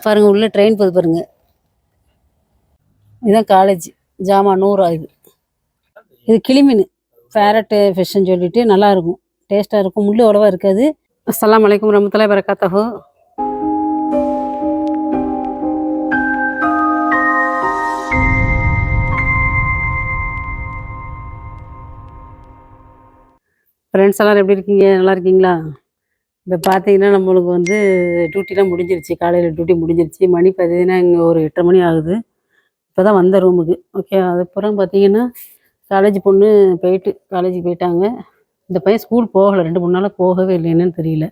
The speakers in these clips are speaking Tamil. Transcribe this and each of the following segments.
பாருங்க உள்ள ட்ரெயின் போகுது பாருங்க. இதுதான் காலேஜ். ஜாமா 100 ஆகுது. இது கிளிமீன் பேரட்டு ஃபிஷ்ன்னு சொல்லிட்டு நல்லா இருக்கும், டேஸ்ட்டாக இருக்கும், முள் அவ்வளோவா இருக்காது. அஸ்ஸலாமு அலைக்கும் வரஹ்மத்துல்லாஹி வபரகாத்துஹு. ஃப்ரெண்ட்ஸ் எல்லோரும் எப்படி இருக்கீங்க? நல்லா இருக்கீங்களா? இப்போ பார்த்தீங்கன்னா நம்மளுக்கு வந்து டியூட்டிலாம் முடிஞ்சிருச்சு, காலையில் டியூட்டி முடிஞ்சிருச்சு. மணி பார்த்தீங்கன்னா இங்கே ஒரு 8:30 மணி ஆகுது. இப்போ தான் வந்த ரூமுக்கு. ஓகே, அதுக்கப்புறம் பார்த்தீங்கன்னா காலேஜ் பொண்ணு காலேஜுக்கு போயிட்டாங்க. இந்த பையன் ஸ்கூல் போகலை, 2-3 நாளாக போகவே இல்லை, என்னன்னு தெரியல.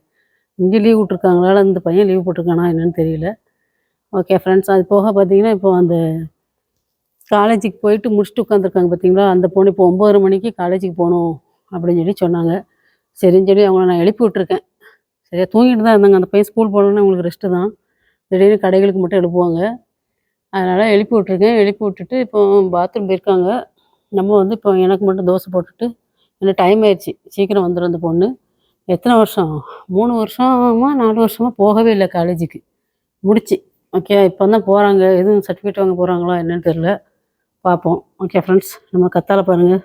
இங்கே லீவ் விட்ருக்காங்களால இந்த பையன் லீவ் போட்டிருக்கானா என்னன்னு தெரியல. ஓகே ஃப்ரெண்ட்ஸ், அது போக பார்த்தீங்கன்னா இப்போ அந்த காலேஜுக்கு போயிட்டு முடிச்சுட்டு உட்காந்துருக்காங்க பார்த்தீங்களா, அந்த பொண்ணு இப்போ 9:30 மணிக்கு காலேஜுக்கு போகணும் அப்படின்னு சொல்லி சொன்னாங்க. சரின்னு சொல்லி அவங்கள நான் எழுப்பி விட்ருக்கேன். சரியா தூங்கிட்டு தான் இருந்தாங்க. அந்த பையன் ஸ்கூல் போகணுன்னு அவங்களுக்கு ரெஸ்ட்டு தான், திடீர்னு கடைகளுக்கு மட்டும் எழுப்புவாங்க. அதனால் எழுப்பி விட்ருக்கேன். எழுப்பி விட்டுட்டு இப்போ பாத்ரூம் போயிருக்காங்க. நம்ம வந்து இப்போ எனக்கு மட்டும் தோசை போட்டுட்டு, எனக்கு டைம் ஆயிடுச்சு, சீக்கிரம் வந்துடும் அந்த பொண்ணு. எத்தனை வருஷம், 3 வருஷமா 4 வருஷமாக போகவே இல்லை காலேஜுக்கு, முடிச்சு. ஓகே, இப்போ தான் போகிறாங்க. எதுவும் சர்டிஃபிகேட் வாங்க போகிறாங்களா என்னன்னு தெரில, பார்ப்போம். ஓகே ஃப்ரெண்ட்ஸ், நம்ம கத்தாழை பாருங்கள்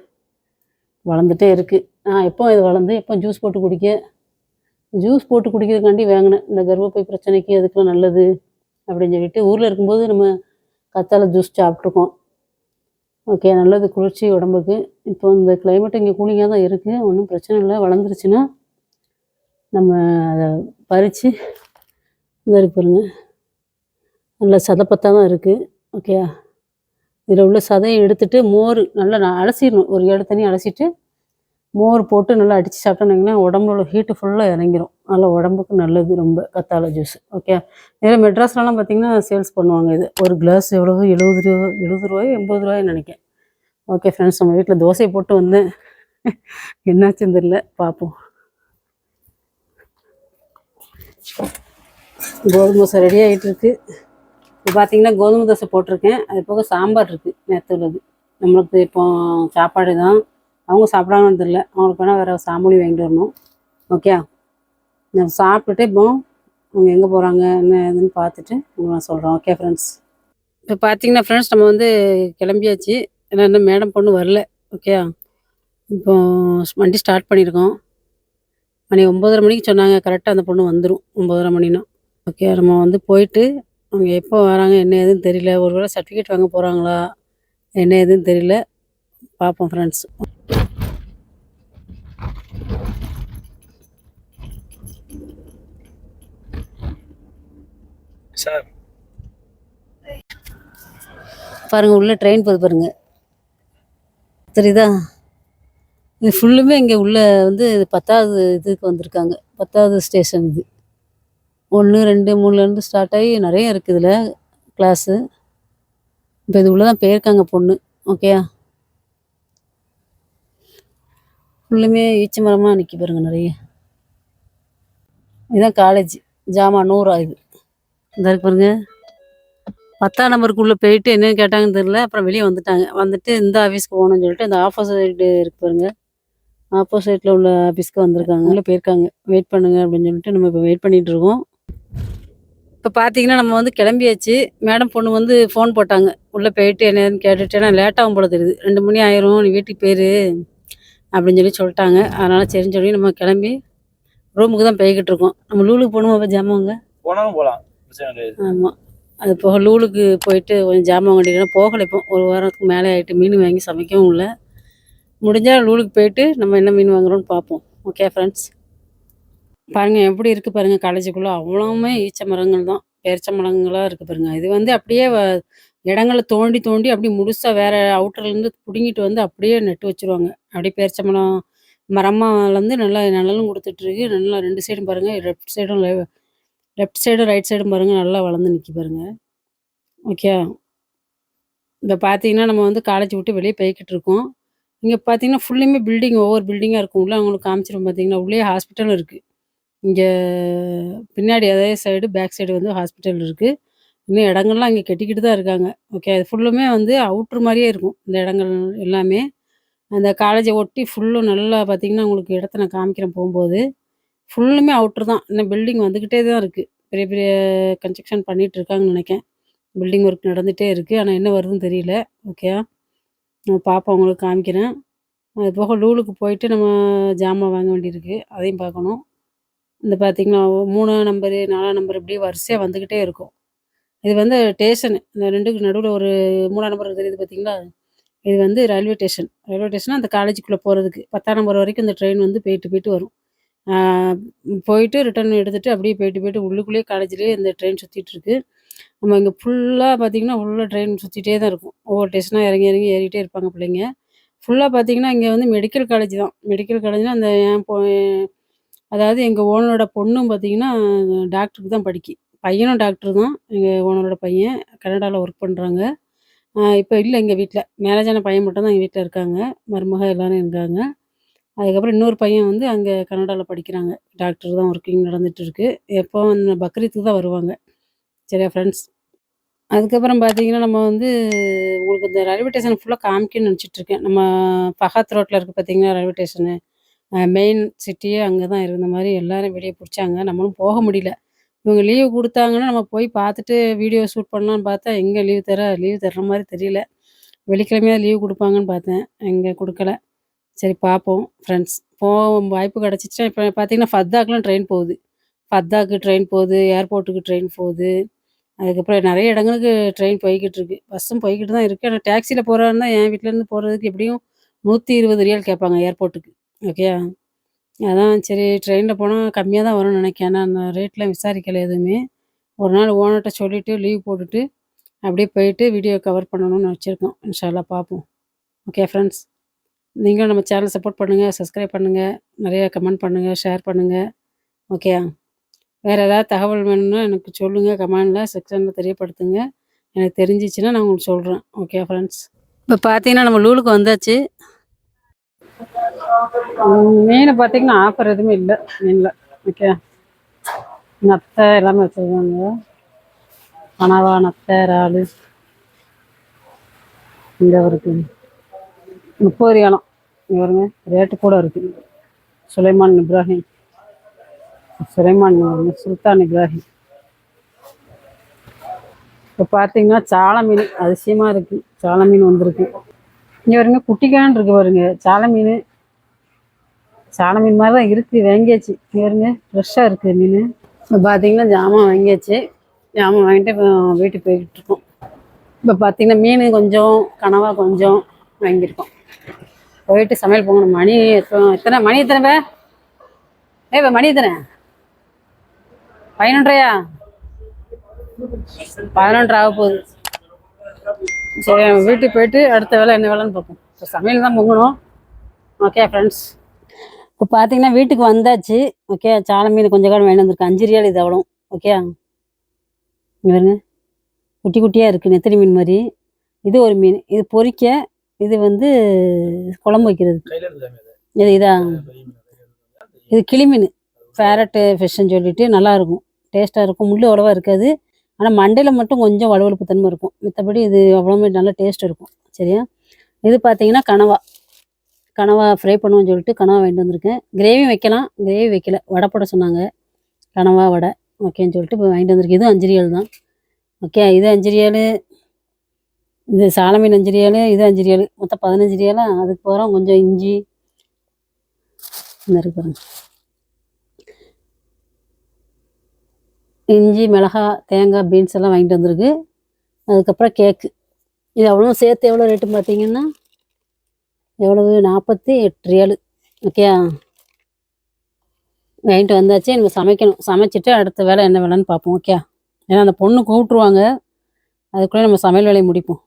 வளர்ந்துட்டே இருக்குது. எப்போ இது வளர்ந்து எப்போ ஜூஸ் போட்டு குடிக்கிறதுக்காண்டி வாங்கினேன். இந்த கர்ப்பப்பை பிரச்சனைக்கு அதுக்கெலாம் நல்லது அப்படின்னு சொல்லிட்டு ஊரில் இருக்கும்போது நம்ம கத்தாழை ஜூஸ் சாப்பிட்ருக்கோம். ஓகே, நல்லது, குளிர்ச்சி உடம்புக்கு. இப்போ இந்த கிளைமேட் இங்கே கூலிங்காக தான் இருக்குது, ஒன்றும் பிரச்சனை இல்லை. வளர்ந்துருச்சுன்னா நம்ம அதை பறித்து இந்த இருக்கு பாருங்க, நல்ல சதைப்பத்தாக தான் இருக்குது. ஓகே, இதில் உள்ள சதையை எடுத்துகிட்டு மோர் நல்லா அலசிடணும், ஒரு 7 தண்ணி அலசிட்டு மோர் போட்டு நல்லா அடித்து சாப்பிட்டோன்னீங்கன்னா உடம்புல உள்ள ஹீட்டு ஃபுல்லாக இறங்கிரும். நல்லா உடம்புக்கு நல்லது ரொம்ப கத்தாழை ஜூஸ். ஓகே, இதில் மெட்ராஸ்லலாம் பார்த்திங்கன்னா சேல்ஸ் பண்ணுவாங்க. இது ஒரு கிளாஸ் எவ்வளவு, 70 ரூபாய் 80 ரூபாய்ன்னு நினைக்கிறேன். ஓகே ஃப்ரெண்ட்ஸ், நம்ம வீட்டில் தோசையை போட்டு வந்தேன், என்னாச்சுன்னு தெரியல, பார்ப்போம். கோதுமை தோசை ரெடி ஆகிட்டு இருக்கு. இப்போ பார்த்தீங்கன்னா கோதுமை தோசை போட்டிருக்கேன், அது போக சாம்பார் இருக்குது நேற்று உள்ளது. நம்மளுக்கு இப்போ சாப்பாடு தான், அவங்க சாப்பிடாங்கன்னு தெரியல, அவங்களுக்கு வேணால் வேறு சாமொழி வாங்கிட்டு வரணும். ஓகே, நான் சாப்பிட்டுட்டு இப்போ அவங்க எங்கே போகிறாங்க என்ன ஏதுன்னு பார்த்துட்டு உங்களுக்கு நான் சொல்கிறேன். ஓகே ஃப்ரெண்ட்ஸ், இப்போ பார்த்தீங்கன்னா ஃப்ரெண்ட்ஸ் நம்ம வந்து கிளம்பியாச்சு. ஏன்னா இன்னும் மேடம் பொண்ணு வரல. ஓகே, இப்போ வண்டி ஸ்டார்ட் பண்ணியிருக்கோம். மணி 9:30 மணிக்கு சொன்னாங்க, கரெக்டாக அந்த பொண்ணு வந்துடும் 9:30 மணினா. ஓகே, நம்ம வந்து போயிட்டு அவங்க எப்போ வராங்க என்ன ஏதுன்னு தெரியல, ஒருவேளை சர்டிஃபிகேட் வாங்க போகிறாங்களா என்ன ஏதுன்னு தெரியல, பார்ப்போம் ஃப்ரெண்ட்ஸ். சார் பாருங்க உள்ள ட்ரெயின் போகுது பாருங்க, தெரியுதா? இது ஃபுல்லுமே இங்கே உள்ள வந்து 10வது இதுக்கு வந்திருக்காங்க, 10வது ஸ்டேஷன் இது. 1 2 3லேருந்து ஸ்டார்ட் ஆகி நிறைய இருக்குது இதில் கிளாஸு. இப்போ இது உள்ளே தான் போயிருக்காங்க பொண்ணு. ஓகே, ஃபுல்லுமே ஈச்ச மரமாக நிற்கி பாருங்க நிறைய. இதுதான் காலேஜ். ஜாமா 100 ஆகுது. இந்த இருக்கு பாருங்க, 10ஆம் நம்பருக்குள்ளே போயிட்டு என்னென்னு கேட்டாங்கன்னு தெரியல. அப்புறம் வெளியே வந்துட்டாங்க. வந்துட்டு இந்த ஆஃபீஸ்க்கு போகணும்னு சொல்லிட்டு இந்த ஆப்போசைடு இருக்கு பாருங்க, ஆப்போசிட்டில் உள்ள ஆஃபீஸ்க்கு வந்திருக்காங்க. உள்ளே போயிருக்காங்க. வெயிட் பண்ணுங்க அப்படின்னு சொல்லிட்டு நம்ம இப்போ வெயிட் பண்ணிகிட்டு இருக்கோம். இப்போ பார்த்தீங்கன்னா நம்ம வந்து கிளம்பியாச்சு. மேடம் பொண்ணு வந்து ஃபோன் போட்டாங்க, உள்ளே போயிட்டு என்னன்னு கேட்டுட்டு, ஏன்னா லேட்டாகும் போல தெரியுது, 2 மணி ஆயிரும், நீ வீட்டுக்கு போயிரு அப்படின்னு சொல்லி சொல்லிட்டாங்க. அதனால் சரின்னு சொல்லி நம்ம கிளம்பி ரூமுக்கு தான் போய்கிட்டு இருக்கோம். நம்ம லூலுக்கு போகணுமா? அப்போ ஜாமாங்க போனாலும் போகலாம். ஆமாம், அது போக லூலுக்கு போயிட்டு கொஞ்சம் ஜாமான் வாங்கிக்கலாம். போகலை, இப்போ 1 வாரத்துக்கு மேலே ஆகிட்டு. மீன் வாங்கி சமைக்கவும் இல்லை. முடிஞ்சால் லூலுக்கு போயிட்டு நம்ம என்ன மீன் வாங்குறோன்னு பார்ப்போம். ஓகே ஃப்ரெண்ட்ஸ், பாருங்கள் எப்படி இருக்குது பாருங்கள். காலேஜுக்குள்ளே அவ்வளோவுமே ஈச்ச மரங்கள் தான், பேரிச்ச மரங்களாக இருக்குது பாருங்கள். இது வந்து அப்படியே இடங்களை தோண்டி தோண்டி அப்படியே முழுசாக வேறு அவுட்டர்லேருந்து பிடுங்கிட்டு வந்து அப்படியே நட்டு வச்சுருவாங்க. அப்படியே பேரிச்ச மரமாக வளர்ந்து நல்லா நிழலும் கொடுத்துட்ருக்கு. நல்லா 2 சைடும் பாருங்கள், லெஃப்ட் சைடும் ரைட் சைடும் பாருங்கள், நல்லா வளர்ந்து நிற்கி பாருங்கள். ஓகே, இப்போ பார்த்தீங்கன்னா நம்ம வந்து காலேஜ் விட்டு வெளியே போய்கிட்டு இருக்கோம். இங்கே பார்த்தீங்கன்னா ஃபுல்லுமே பில்டிங், ஒவ்வொரு பில்டிங்காக இருக்கும். உள்ளே அவங்களுக்கு காமிச்சிடும். பார்த்தீங்கன்னா உள்ளே ஹாஸ்பிட்டலும் இருக்குது. இங்கே பின்னாடி அதே சைடு பேக் சைடு வந்து ஹாஸ்பிட்டல் இருக்குது. இன்னும் இடங்கள்லாம் இங்கே கட்டிக்கிட்டு தான் இருக்காங்க. ஓகே, அது ஃபுல்லுமே வந்து அவுட்ரு மாதிரியே இருக்கும் இந்த இடங்கள் எல்லாமே. அந்த காலேஜை ஒட்டி ஃபுல்லும் நல்லா பார்த்தீங்கன்னா உங்களுக்கு இடத்த நான் காமிக்கிறேன் போகும்போது. ஃபுல்லுமே அவுட்ரு தான், இன்னும் பில்டிங் வந்துக்கிட்டே தான் இருக்குது. பெரிய பெரிய கன்ஸ்ட்ரக்ஷன் பண்ணிகிட்டு இருக்காங்கன்னு நினைக்கிறேன். பில்டிங் ஒர்க் நடந்துகிட்டே இருக்குது. ஆனால் என்ன வருதுன்னு தெரியல. ஓகே, நான் பாப்பா உங்களுக்கு காமிக்கிறேன். அது போக லூலுக்கு போயிட்டு நம்ம ஜாமான் வாங்க வேண்டியிருக்கு, அதையும் பார்க்கணும். இந்த பார்த்தீங்கன்னா 3ஆம் நம்பரு 4ஆம் நம்பர் இப்படியே வரிசையாக வந்துக்கிட்டே இருக்கும். இது வந்து ஸ்டேஷனு. இந்த 2க்கு நடுவில் ஒரு 3ஆம் நம்பர் தெரியுது பார்த்தீங்களா? இது வந்து ரயில்வே ஸ்டேஷன். ரயில்வே ஸ்டேஷன்னா அந்த காலேஜுக்குள்ளே போகிறதுக்கு 10ஆம் நம்பர் வரைக்கும் இந்த ட்ரெயின் வந்து போயிட்டு போயிட்டு வரும். ஆ, போயிட்டு ரிட்டர்ன் எடுத்துகிட்டு அப்படியே போயிட்டு போயிட்டு உள்ளுக்குள்ளேயே காலேஜ்லேயே இந்த ட்ரெயின் சுற்றிட்டுருக்கு. நம்ம இங்கே ஃபுல்லாக பார்த்தீங்கன்னா ஃபுல்லாக ட்ரெயின் சுற்றிட்டே தான் இருக்கும். ஒவ்வொரு ஸ்டேஷனாக இறங்கி இறங்கி ஏறிட்டே இருப்பாங்க பிள்ளைங்க. ஃபுல்லாக பார்த்தீங்கன்னா இங்கே வந்து மெடிக்கல் காலேஜ் தான். மெடிக்கல் காலேஜ்னா அந்த அதாவது எங்கள் ஓனரோட பொண்ணும் பார்த்தீங்கன்னா டாக்டருக்கு தான் பையனும் டாக்டர் தான். எங்கள் ஓனரோட பையன் கனடாவில் ஒர்க் பண்ணுறாங்க. இப்போ இல்லை எங்கள் வீட்டில். மேரேஜ் ஆன பையன் மட்டும் தான் எங்கள் வீட்டில் இருக்காங்க. மருமக எல்லாரும் இருக்காங்க. அதுக்கப்புறம் இன்னொரு பையன் வந்து அங்கே கனடாவில் படிக்கிறாங்க. டாக்டர் தான் ஒர்க்கிங் நடந்துட்டு இருக்கு. எப்போ பக்ரீத்துக்கு தான் வருவாங்க. சரியா ஃப்ரெண்ட்ஸ்? அதுக்கப்புறம் பார்த்தீங்கன்னா, நம்ம வந்து உங்களுக்கு இந்த ரயில்வே ஸ்டேஷன் ஃபுல்லாக காமிக்கணும்னு நெனச்சிட்ருக்கேன். நம்ம ஃபஹத் ரோட்ல இருக்கு பார்த்தீங்களா ரயில்வே ஸ்டேஷனு. மெயின் சிட்டியே அங்க தான் இருந்த மாரி எல்லாரும் வீடியோ புடிச்சாங்க. நம்மளும் போக முடியல. இவங்க லீவ் குடுத்தாங்கன்னா, நம்ம போய் பார்த்துட்டு வீடியோ ஷூட் பண்ணலான்னு பார்த்தா, எங்க லீவ் தர்ற மாரி தெரியல. வெள்ளிக்கிழமையாவது லீவ் குடுப்பாங்கன்னு பார்த்தேன். எங்க குடுக்கல. சரி பார்ப்போம் ஃப்ரெண்ட்ஸ். வாய்ப்பு கிடைச்சிச்சுன்னா இப்ப பார்த்தீங்கன்னா, ஃபத்தாக்குலாம் ட்ரெயின் போகுது. ஃபத்தாக்கு ட்ரெயின் போகுது, ஏர்போர்ட்டுக்கு ட்ரெயின் போகுது. அதுக்கப்புறம் நெறைய இடங்களுக்கு ட்ரெயின் போய்க்கிட்டு இருக்கு. பஸ்ஸும் போய்க்கிட்டு தான் இருக்கு. ஆனா டாக்ஸில போறதா இருந்தா என் வீட்லேருந்து போறதுக்கு எப்படியும் ரூ. 120 கேட்பாங்க ஏர்போர்ட்டுக்கு. ஓகேயா? அதான் சரி ட்ரெயின்ல போனா கம்மியா தான் வரும்னு நெனைக்கிறேன். நான் ரேட்லாம் விசாரிக்கல எதுவுமே. ஒரு நாள் ஓனர்ட்ட சொல்லிட்டு லீவ் போட்டுட்டு, அப்படியே போயிட்டு வீடியோ கவர் பண்ணணும்னு வச்சிருக்கோம். இன்ஷா அல்லாஹ் பார்ப்போம். Okay friends. நீங்களும் நம்ம சேனல் சப்போர்ட் பண்ணுங்க, சப்ஸ்கிரைப் பண்ணுங்க, நெறைய கமெண்ட் பண்ணுங்க, ஷேர் பண்ணுங்க. ஓகேயா? வேற ஏதாவது தகவல் வேணும்னா எனக்கு சொல்லுங்க. கமெண்ட்ல செக்ஷன்ல தெரியப்படுத்துங்க. எனக்கு தெரிஞ்சிச்சுன்னா நான் உங்களுக்கு சொல்றேன். Okay friends. இப்போ பார்த்தீங்கன்னா, நம்ம லூலுக்கு வந்தாச்சு. மீன் பார்த்தீங்கன்னா, ஆஃபர் எதுவுமே இல்ல மீன்ல. ஓகே. நத்தை எல்லாமே வச்சிருக்காங்க. கனவா, நத்தை, இறாலு இந்த இருக்கு. 30 ரியாலாம். இங்க பாருங்க ரேட்டு கூட இருக்கு. சுலைமான் இப்ராஹிம். சுல்தான் இப்ராஹிம். இப்போ பார்த்தீங்கன்னா, சால மீன் அதிசயமா இருக்கு. சால மீன் வந்திருக்கு. இங்க பாருங்க குட்டிக்கான்னு இருக்கு பாருங்க. சால மீன். சால மீன் மாதிரி தான் இருக்கு. வாங்கியாச்சு. இங்க பாருங்க ஃப்ரெஷ்ஷாக இருக்கு மீன். இப்போ பார்த்தீங்கன்னா, ஜாமான் வாங்கியாச்சு. ஜாமான் வாங்கிட்டு இப்போ வீட்டுக்கு போய்கிட்டு இருக்கோம். இப்போ பார்த்தீங்கன்னா, மீன் கொஞ்சம், கனவா கொஞ்சம் வாங்கியிருக்கோம். போயிட்டு சமையல் போகணும். மணி எத்தனை பே? இப்போ மணி எத்தனை? 11:30யா? 11:30 ஆக போகுது. சரி நம்ம வீட்டுக்கு போயிட்டு அடுத்த வேலை என்ன வேலைன்னு பார்ப்போம். இப்போ சமையல் தான் பொங்கணும். Okay friends. இப்போ பார்த்தீங்கன்னா வீட்டுக்கு வந்தாச்சு. ஓகே, சால மீன் கொஞ்சம் காலம் வாங்கிட்டு வந்திருக்கு. 5 ரியால் இது அவ்வளோ. ஓகே, இங்கே பாருங்க குட்டி குட்டியாக இருக்குது. நெத்திலி மீன் மாதிரி. இது ஒரு மீன். இது பொரிக்க, இது வந்து குழம்பு வைக்கிறதுக்கு. இதா இது கிளி மீன். ஃபேரட்டு ஃபிஷ்ஷுன்னு சொல்லிட்டு நல்லாயிருக்கும். டேஸ்ட்டாக இருக்கும். முள் அவ்வளோவா இருக்காது. ஆனால் மண்டையில் மட்டும் கொஞ்சம் வழுவழுப்பு தன்மை இருக்கும். மற்றபடி இது அவ்வளோமே நல்ல டேஸ்ட் இருக்கும். சரியா? இது பார்த்தீங்கன்னா கனவா ஃப்ரை பண்ணுவோன்னு சொல்லிட்டு கனவா வாங்கிட்டு வந்திருக்கேன். கிரேவி வைக்கலாம். கிரேவி வைக்கல. வடை போட சொன்னாங்க. கனவா வடை ஓகேன்னு சொல்லிட்டு இப்போ வாங்கிட்டு வந்திருக்கு. இதுவும் 5 ரியால் தான். ஓகே, இது 5 ரியாலு. இது சால மீன் 5 ரியாலு. இது 5 ரியாலு. மொத்தம் 15 ரியாலா. அதுக்கு போகிறோம் கொஞ்சம் இஞ்சி இந்த இருக்கு பாருங்க. இஞ்சி, மிளகா, தேங்காய், பீன்ஸ் எல்லாம் வாங்கிட்டு வந்திருக்கு. அதுக்கப்புறம் கேக்கு. இது அவ்வளோ சேர்த்து எவ்வளோ ரேட்டுன்னு பார்த்தீங்கன்னா எவ்வளவு? 48 ரியாலு. ஓகே, வாங்கிட்டு வந்தாச்சு. எனக்கு சமைக்கணும். சமைச்சிட்டு அடுத்த வேலை என்ன வேலைன்னு பார்ப்போம். ஓகே, ஏன்னா அந்த பொண்ணு கூப்பிட்ருவாங்க. அதுக்குள்ளே நம்ம சமையல் வேலையை முடிப்போம்.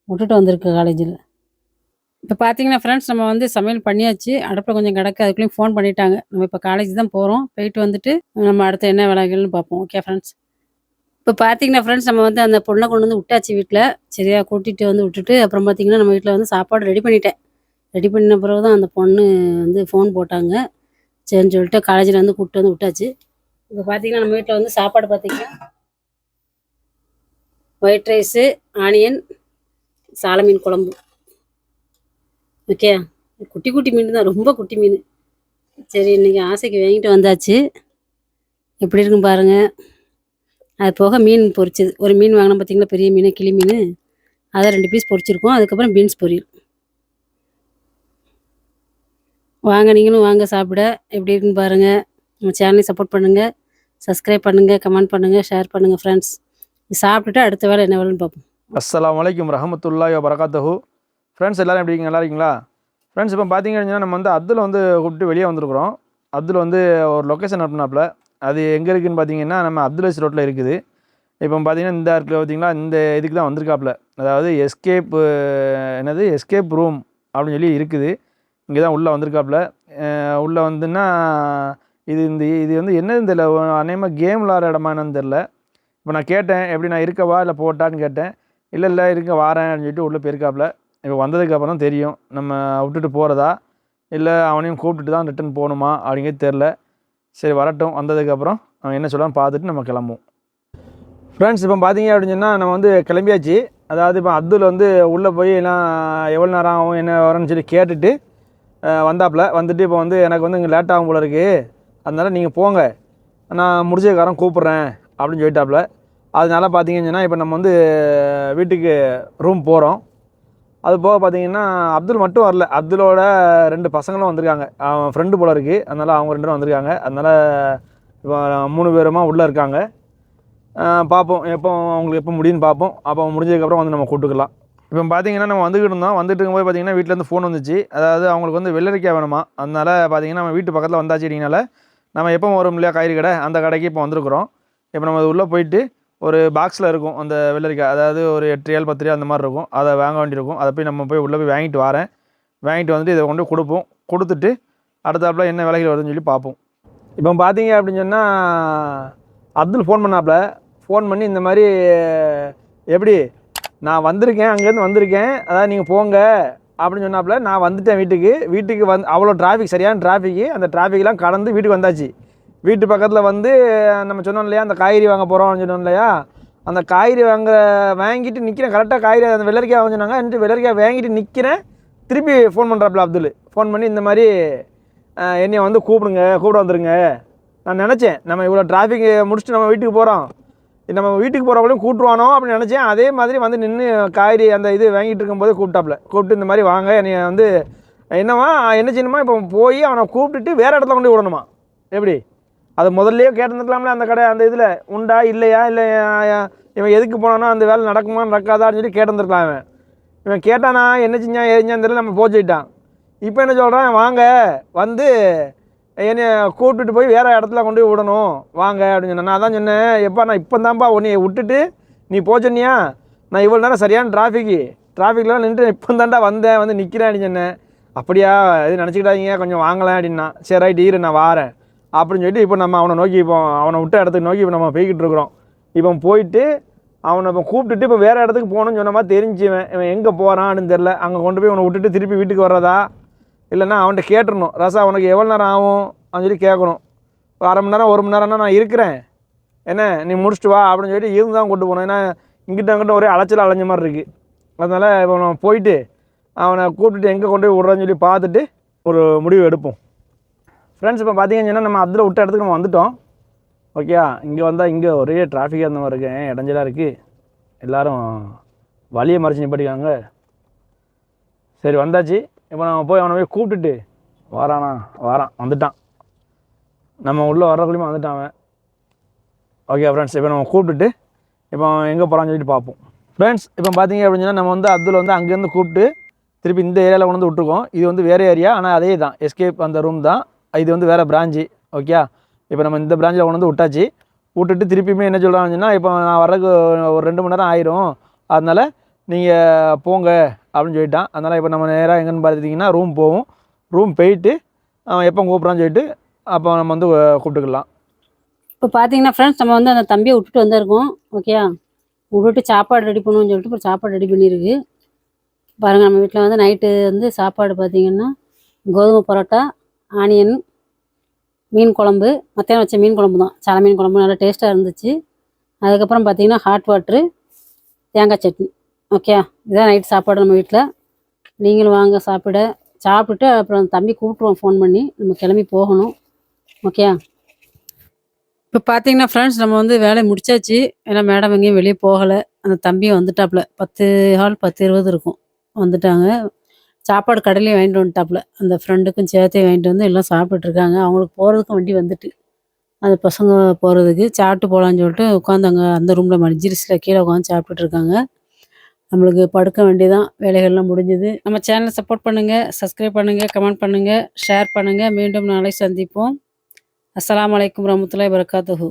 விட்டுட்டு வந்திருக்கு காலேஜில். இப்போ பார்த்தீங்கன்னா ஃப்ரெண்ட்ஸ், நம்ம வந்து சமையல் பண்ணியாச்சு. அடுப்பில் கொஞ்சம் கிடக்கு. அதுக்குள்ளேயும் ஃபோன் பண்ணிட்டாங்க. நம்ம இப்போ காலேஜ் தான் போகிறோம். போயிட்டு வந்துட்டு நம்ம அடுத்து என்ன வேலைகள்னு பார்ப்போம். Okay friends. இப்போ பார்த்தீங்கன்னா ஃப்ரெண்ட்ஸ், நம்ம வந்து அந்த பொண்ணை கொண்டு வந்து விட்டாச்சு வீட்டில். சரியா? கூட்டிகிட்டு வந்து விட்டுட்டு அப்புறம் பார்த்தீங்கன்னா நம்ம வீட்டில் வந்து சாப்பாடு ரெடி பண்ணிட்டேன். ரெடி பண்ண பிறகு தான் அந்த பொண்ணு வந்து ஃபோன் போட்டாங்க. சரின்னு சொல்லிட்டு காலேஜில் வந்து கூப்பிட்டு வந்து விட்டாச்சு. இப்போ பார்த்தீங்கன்னா நம்ம வீட்டில் வந்து சாப்பாடு பார்த்தீங்கன்னா ஒயிட் ரைஸு, ஆனியன், சால மீன் குழம்பு. ஓகே, குட்டி குட்டி மீன் தான், ரொம்ப குட்டி மீன். சரி, இன்றைக்கி ஆசைக்கு வாங்கிட்டு வந்தாச்சு. எப்படி இருக்குன்னு பாருங்கள். அது போக மீன் பொரிச்சது, ஒரு மீன் வாங்கினோம் பார்த்தீங்களா, பெரிய மீன், கிளி மீன், அதை 2 பீஸ் பொரிச்சிருக்கோம். அதுக்கப்புறம் பீன்ஸ் பொரியல். வாங்க, நீங்களும் வாங்க சாப்பிட. எப்படி இருக்குன்னு பாருங்கள். நம்ம சேனலை சப்போர்ட் பண்ணுங்கள், சப்ஸ்கிரைப் பண்ணுங்கள், கமெண்ட் பண்ணுங்கள், ஷேர் பண்ணுங்கள் ஃப்ரெண்ட்ஸ். சாப்பிட்டுட்டு அடுத்த வேலை என்ன வேலைன்னு பார்ப்போம். அஸ்ஸலாமு அலைக்கும் ரஹமத்துல்லாஹி வபரகாத்துஹு. ஃப்ரெண்ட்ஸ் எல்லோரும் எப்படி இருக்கீங்க, நல்லா இருக்கீங்களா? ஃப்ரெண்ட்ஸ் இப்போ பார்த்தீங்கன்னா நம்ம வந்து அப்துல் வந்து கூப்பிட்டு வெளியே வந்திருக்கிறோம். அப்துல் வந்து ஒரு லொக்கேஷன் அனுப்புனாப்புல. அது எங்கே இருக்குதுன்னு பார்த்தீங்கன்னா நம்ம அப்துல் அசீஸ் ரோட்டில் இருக்குது. இப்போ பார்த்தீங்கன்னா இந்த இடத்துல பார்த்தீங்கன்னா இந்த இதுக்கு தான் வந்திருக்காப்புல. அதாவது எஸ்கேப் ரூம் அப்படின்னு சொல்லி இருக்குது. இங்கே தான் உள்ளே வந்திருக்காப்புல. உள்ளே வந்துன்னா இது வந்து என்னதுன்னு தெரியல, அநேகமாக கேம் விளாட்ற இடமா என்னன்னு தெரில. இப்போ நான் கேட்டேன், எப்படி நான் இருக்கவா இல்லை போட்டான்னு கேட்டேன். இல்லை இருக்க வாரேன் அப்படின்னு சொல்லிட்டு உள்ளே போயிருக்காப்புல. இப்போ வந்ததுக்கப்புறம் தான் தெரியும் நம்ம விட்டுட்டு போகிறதா இல்லை அவனையும் கூப்பிட்டுட்டு தான் ரிட்டன் போகணுமா அப்படிங்கிறது தெரில. சரி வரட்டும், வந்ததுக்கப்புறம் அவன் என்ன சொல்லலான்னு பார்த்துட்டு நம்ம கிளம்புவோம். ஃப்ரெண்ட்ஸ் இப்போ பார்த்தீங்க அப்படின்னு சொன்னால் நம்ம வந்து கிளம்பியாச்சு. அதாவது இப்போ அப்துல் வந்து உள்ளே போய் எல்லாம் எவ்வளோ நேரம் ஆகும் என்ன வரேன்னு சொல்லி கேட்டுட்டு வந்தாப்புல. வந்துட்டு இப்போ வந்து எனக்கு வந்து இங்கே லேட் ஆகும் போல இருக்குது, அதனால் நீங்கள் போங்க, நான் முடிச்சதுக்காரன் கூப்பிட்றேன் அப்படின்னு சொல்லிட்டாப்புல. அதனால பார்த்தீங்கன்னு சொன்னால் இப்போ நம்ம வந்து வீட்டுக்கு ரூம் போகிறோம். அது போக பார்த்தீங்கன்னா அப்துல் மட்டும் வரல, அப்துலோட 2 பசங்களும் வந்திருக்காங்க. அவன் ஃப்ரெண்டு போல இருக்குது, அதனால் அவங்க 2 பேரும் வந்திருக்காங்க. அதனால் இப்போ 3 பேருமா உள்ளே இருக்காங்க. பார்ப்போம் அவங்களுக்கு எப்போ முடியும்னு பார்ப்போம். அப்போ முடிஞ்சதுக்கப்புறம் வந்து நம்ம கூப்பிட்டுக்கலாம். இப்போ பார்த்தீங்கன்னா நம்ம வந்துட்டு இருக்கும்போது பார்த்தீங்கன்னா வீட்டிலேருந்து ஃபோன் வந்துச்சு. அதாவது அவங்களுக்கு வந்து வெள்ளரிக்காய் வேணுமா, அதனால் பார்த்தீங்கன்னா நம்ம வீட்டு பக்கத்தில் வந்தாச்சு. அப்படின்னால நம்ம எப்போ வரும் இல்லையா காய்கறி கடை, அந்த கடைக்கு இப்போ வந்திருக்கிறோம். இப்போ நம்ம உள்ளே போயிட்டு ஒரு பாக்ஸில் இருக்கும் அந்த வெள்ளரிக்காய், அதாவது ஒரு 8 ரியால் 10 ரியால் அந்த மாதிரி இருக்கும், அதை வாங்க வேண்டியிருக்கும். அதை போய் நம்ம உள்ளே போய் வாங்கிட்டு வரேன். வாங்கிட்டு வந்துட்டு இதை கொண்டு கொடுப்போம். கொடுத்துட்டு அடுத்தாப்புல என்ன விலைகள் வருதுன்னு சொல்லி பார்ப்போம். இப்போ பார்த்தீங்க அப்படின்னு சொன்னால் அப்துல் ஃபோன் பண்ணாப்புல. ஃபோன் பண்ணி இந்த மாதிரி எப்படி நான் வந்திருக்கேன், அங்கேருந்து வந்திருக்கேன், அதாவது நீங்கள் போங்க அப்படின்னு சொன்னாப்புல. நான் வந்துட்டேன் வீட்டுக்கு வந்து அவ்வளோ டிராஃபிக், சரியான டிராஃபிக்கு. அந்த டிராஃபிக்லாம் கடந்து வீட்டுக்கு வந்தாச்சு. வீட்டு பக்கத்தில் வந்து நம்ம சொன்னோம் இல்லையா, அந்த காய்கறி வாங்க போகிறோம்னு சொன்னோம் இல்லையா, அந்த காய்கறி வாங்கிட்டு நிற்கிறேன். கரெக்டாக காய்கறி அந்த வெள்ளரிக்காய் வாங்க சொன்னாங்க. എന്നിട്ട് வெள்ளரிக்காய் வாங்கிட்டு நிற்கிறேன். திருப்பி ஃபோன் பண்ணுறாப்புல அப்துல். ஃபோன் பண்ணி இந்த மாதிரி என்னையை வந்து கூப்பிட வந்துருங்க. நான் நினச்சேன் நம்ம இவ்வளோ டிராஃபிக் முடிச்சுட்டு நம்ம வீட்டுக்கு போகிறோம், நம்ம வீட்டுக்கு போகிறவங்களையும் கூப்பிட்டுவானோ அப்படின்னு நினச்சேன். அதே மாதிரி வந்து நின்று காய்கறி அந்த இது வாங்கிட்டு இருக்கும்போது கூப்பிட்டு இந்த மாதிரி வாங்க, என்னை வந்து என்னவா என்ன செய்யணுமா, இப்போ போய் அவனை கூப்பிட்டுட்டு வேறு இடத்துல கொண்டு விடணுமா. எப்படி அது முதல்லையே கேட்டுருந்துக்கலாம்ல, அந்த கடை அந்த இதில் உண்டா இல்லையா, இல்லை இவன் எதுக்கு போனானோ அந்த வேலை நடக்குமா நடக்காதான்னு சொல்லி கேட்டுருந்துருக்கலாம். இவன் கேட்டானா என்ன செஞ்சான் எரிஞ்சான்னு தெரியல, நம்ம போச்சுட்டான். இப்போ என்ன சொல்கிறான், வாங்க வந்து என்னை கூப்பிட்டுட்டு போய் வேறு இடத்துல கொண்டு போய் விடணும் வாங்க அப்படின்னு சொன்னேன். நான் தான் சொன்னேன், எப்பா நான் இப்போ தான்ப்பா உன்னையை விட்டுட்டு நீ போச்சோன்னியா, நான் இவ்வளோ நேரம் சரியான டிராஃபிக்லாம் நின்று இப்போ தான்டா வந்து நிற்கிறேன் அப்படின்னு சொன்னேன். அப்படியா எதுவும் நினச்சிக்கிட்டாதீங்க, கொஞ்சம் வாங்கலாம் அப்படின்னா. சரி ரைட்டு இரு நான் வாரேன் அப்படின்னு சொல்லிட்டு இப்போ நம்ம அவனை விட்ட இடத்துக்கு நோக்கி இப்போ நம்ம போய்கிட்டு இருக்கிறோம். இப்போ போயிட்டு அவனை இப்போ கூப்பிட்டுட்டு இப்போ வேறு இடத்துக்கு போகணுன்னு சொன்ன மாதிரி தெரிஞ்சுவேன். இவன் எங்கே போகிறான்னு தெரில. அங்கே கொண்டு போய் அவனை விட்டுட்டு திருப்பி வீட்டுக்கு வர்றதா, இல்லைன்னா அவன்கிட்ட கேட்டுடணும், ரசா உனக்கு எவ்வளோ நேரம் ஆகும் அப்படின்னு சொல்லி கேட்கணும். ஒரு அரை மணி நேரம் 1 மணி நேரம்னா நான் இருக்கிறேன், என்ன நீ முடிச்சுட்டு வா அப்படின்னு சொல்லிட்டு இருந்து தான் கொண்டு போகணும். ஏன்னா அங்கிட்ட ஒரே அலைஞ்ச மாதிரி இருக்குது. அதனால் இப்போ நம்ம போயிட்டு அவனை கூப்பிட்டுட்டு எங்கே கொண்டு போய் விட்றான்னு சொல்லி பார்த்துட்டு ஒரு முடிவு எடுப்போம். ஃப்ரெண்ட்ஸ் இப்போ பார்த்தீங்கன்னா நம்ம அப்துல் விட்ட இடத்துக்கு நம்ம வந்துவிட்டோம். ஓகே, இங்கே வந்தால் இங்கே ஒரே டிராஃபிக்காக அந்த மாதிரி இருக்குது, இடைஞ்சலாக இருக்குது. எல்லோரும் வழியை மறைச்சி நிப்பாட்டிக்காங்க. சரி வந்தாச்சு. இப்போ நம்ம போய் அவனை போய் கூப்பிட்டுட்டு வாரான் வந்துட்டான். நம்ம உள்ளே வர்றக்குள்ளேயுமே வந்துட்டான் அவன். ஓகே ஃப்ரெண்ட்ஸ், இப்போ நம்ம கூப்பிட்டுட்டு இப்போ எங்கே போகிறான்னு சொல்லிட்டு பார்ப்போம். ஃப்ரெண்ட்ஸ் இப்போ பார்த்தீங்க அப்படின்னு சொன்னால் நம்ம வந்து அப்துல் வந்து அங்கேருந்து கூப்பிட்டு திருப்பி இந்த ஏரியாவில் கொண்டு வந்து விட்டுருக்கோம். இது வந்து வேறு ஏரியா, ஆனால் அதே தான் எஸ்கேப் அந்த ரூம் தான். இது வந்து வேறு பிரான்ச்சு. ஓகே, இப்போ நம்ம இந்த பிரான்ச்சில் கொண்டு வந்து விட்டுட்டு திருப்பியுமே என்ன சொல்கிறாங்கன்னா, இப்போ நான் வர்றதுக்கு ஒரு 2 மணி நேரம் ஆயிரும், அதனால் நீங்கள் போங்க அப்படின்னு சொல்லிட்டான். அதனால் இப்போ நம்ம நேராக எங்கேன்னு பார்த்துட்டிங்கன்னா ரூம் போயிட்டு அவன் எப்போ கூப்பிட்றான்னு சொல்லிட்டு அப்போ நம்ம வந்து கூப்பிட்டுக்கலாம். இப்போ பார்த்தீங்கன்னா ஃப்ரெண்ட்ஸ் நம்ம வந்து அந்த தம்பியை விட்டுட்டு வந்திருக்கோம். ஓகே, விட்டுட்டு சாப்பாடு ரெடி பண்ணுவோம்னு சொல்லிட்டு இப்போ சாப்பாடு ரெடி பண்ணியிருக்கு. பாருங்கள், நம்ம வீட்டில் வந்து நைட்டு வந்து சாப்பாடு பார்த்திங்கன்னா கோதுமை பரோட்டா, ஆனியன், மீன் குழம்பு, மத்தியானம் வச்ச மீன் குழம்பு தான், சால மீன் குழம்பு நல்லா டேஸ்ட்டாக இருந்துச்சு. அதுக்கப்புறம் பார்த்திங்கன்னா ஹாட் வாட்ரு, தேங்காய் சட்னி. ஓகே, இதுதான் நைட் சாப்பாடு நம்ம வீட்டில். நீங்களும் வாங்க சாப்பிட்டுட்டு அப்புறம் தம்பி கூப்பிட்ருவோம் ஃபோன் பண்ணி, நம்ம கிளம்பி போகணும். ஓகே, இப்போ பார்த்தீங்கன்னா ஃப்ரெண்ட்ஸ் நம்ம வந்து வேலைய முடிச்சாச்சு. ஏன்னா மேடம் எங்கேயும் வெளிய போகல. அந்த தம்பியும் வந்துட்டாப்புல. 10 ஹால் 10:20 இருக்கும். வந்துட்டாங்க. சாப்பாடு கடையிலயே வாங்கிட்டு வந்துட்டாப்புல. அந்த ஃப்ரெண்டுக்கும் சேர்த்தே வாங்கிட்டு வந்து எல்லாம் சாப்பிட்டுருக்காங்க. அவங்களுக்கு போறதுக்கும் வண்டி வந்துட்டு. அந்த பசங்க போறதுக்கு சாப்பிட்டு போலான்னு சொல்லிட்டு உட்காந்து அங்க அந்த ரூம்ல மஜ்லிஸ்ல கீழ உட்காந்து சாப்பிட்டுட்டு இருக்காங்க. நம்மளுக்கு படுக்க வேண்டியதான். வேலைகள்லாம் முடிஞ்சுது. நம்ம சேனல சப்போர்ட் பண்ணுங்க, சப்ஸ்கிரைப் பண்ணுங்க, கமெண்ட் பண்ணுங்க, ஷேர் பண்ணுங்க. மீண்டும் நாளை சந்திப்போம். அஸ்ஸலாமு அலைக்கும் வரஹ்மத்துல்லாஹி வபரகாத்துஹு.